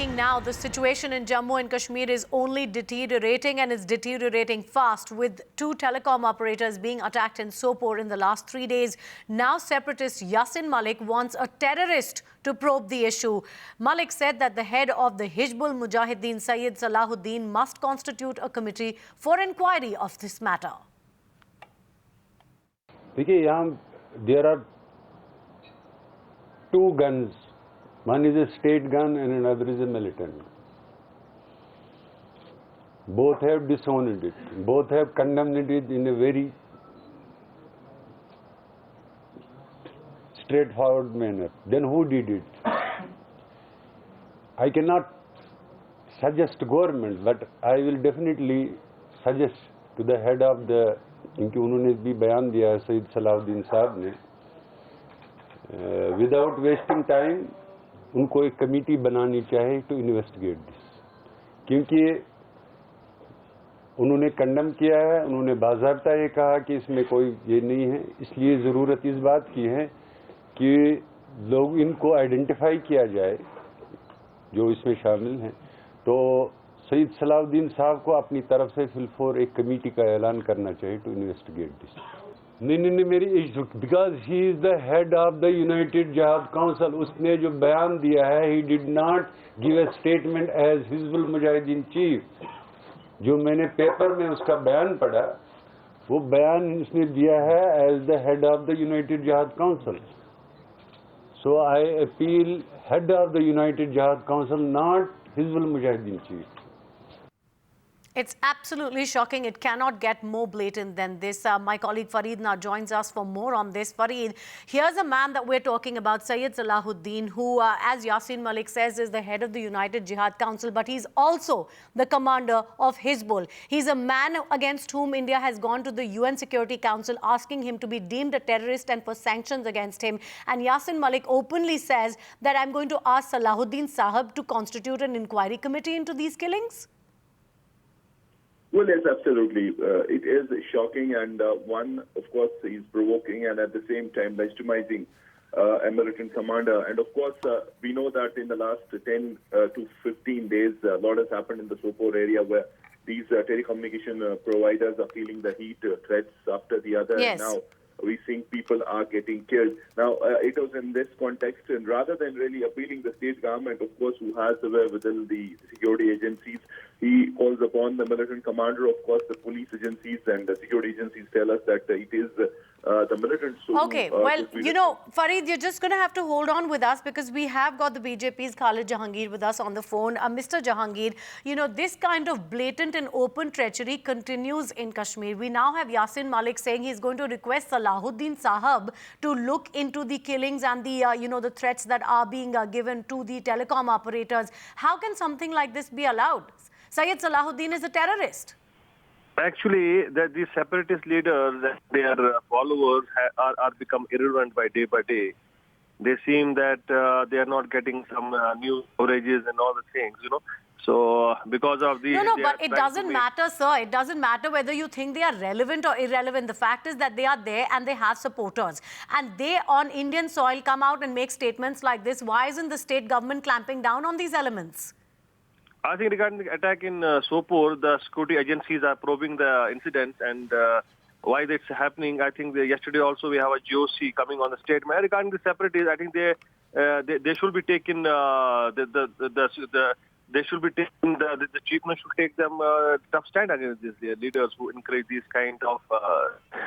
Now, the situation in Jammu and Kashmir is only deteriorating and is deteriorating fast, with two telecom operators being attacked in Sopore in the last 3 days. Now, separatist Yasin Malik wants a terrorist to probe the issue. Malik said that the head of the Hizbul Mujahideen, Sayyid Salahuddin, must constitute a committee for inquiry of this matter. There are two guns. One is a state gun and another is a militant gun. Both have disowned it. Both have condemned it in a very straightforward manner. Then who did it? I cannot suggest government, but I will definitely suggest to the head of the, इनकी उन्होंने भी बयान दिया है सईद सलाहुद्दीन साहब ने, without wasting time उनको एक कमेटी बनानी चाहिए टू इन्वेस्टिगेट दिस, क्योंकि उन्होंने कंडम किया है, उन्होंने बाज़ाब्ता ये कहा कि इसमें कोई ये नहीं है। इसलिए ज़रूरत इस बात की है कि लोग इनको आइडेंटिफाई किया जाए जो इसमें शामिल हैं। तो सईद सलाहुद्दीन साहब को अपनी तरफ से फिलफोर एक कमेटी का ऐलान करना चाहिए टू इन्वेस्टिगेट दिस। नहीं मेरी because he is the head of the United Jihad Council. उसने जो बयान दिया है, he did not give a statement as Hizbul Mujahideen chief. जो मैंने पेपर में उसका बयान पढ़ा, वो बयान उसने दिया है as the head of the United Jihad Council. So I appeal head of the United Jihad Council, not Hizbul Mujahideen chief. It's absolutely shocking. It cannot get more blatant than this. My colleague Fareed now joins us for more on this. Fareed, here's a man that we're talking about, Sayyid Salahuddin, who, as Yasin Malik says, is the head of the United Jihad Council, but he's also the commander of Hizbul. He's a man against whom India has gone to the UN Security Council asking him to be deemed a terrorist and for sanctions against him. And Yasin Malik openly says that I'm going to ask Salahuddin Sahab to constitute an inquiry committee into these killings. Well, yes, absolutely. It is shocking, and one, of course, is provoking and at the same time legitimizing a militant commander. And of course, we know that in the last 10 to 15 days, a lot has happened in the Sopore area where these telecommunication providers are feeling the heat, threats after the other. Yes. And now we're seeing people are getting killed. Now, it was in this context, and rather than really appealing the state government, of course, who has the within the security agencies, he calls upon the militant commander. Of course, the police agencies and the security agencies tell us that it is the militants who... Okay, well, you know, Fareed, you're just going to have to hold on with us because we have got the BJP's Khalid Jahangir with us on the phone. Mr. Jahangir, you know, this kind of blatant and open treachery continues in Kashmir. We now have Yasin Malik saying he's going to request Salahuddin Sahab to look into the killings and the, you know, the threats that are being given to the telecom operators. How can something like this be allowed? Sayyid Salahuddin is a terrorist. Actually, these separatist leaders and their followers are become irrelevant by day. They seem that they are not getting some news coverages and all the things, you know. So, because of these... No, but it doesn't matter, sir. It doesn't matter whether you think they are relevant or irrelevant. The fact is that they are there and they have supporters. And they, on Indian soil, come out and make statements like this. Why isn't the state government clamping down on these elements? I think regarding the attack in Sopore, the security agencies are probing the incident and why that's happening. I think yesterday also we have a GOC coming on the statement. Regarding the separatists, I think they should be taken, they should be taken, the chief minister should take them tough stand against these leaders who encourage these kind of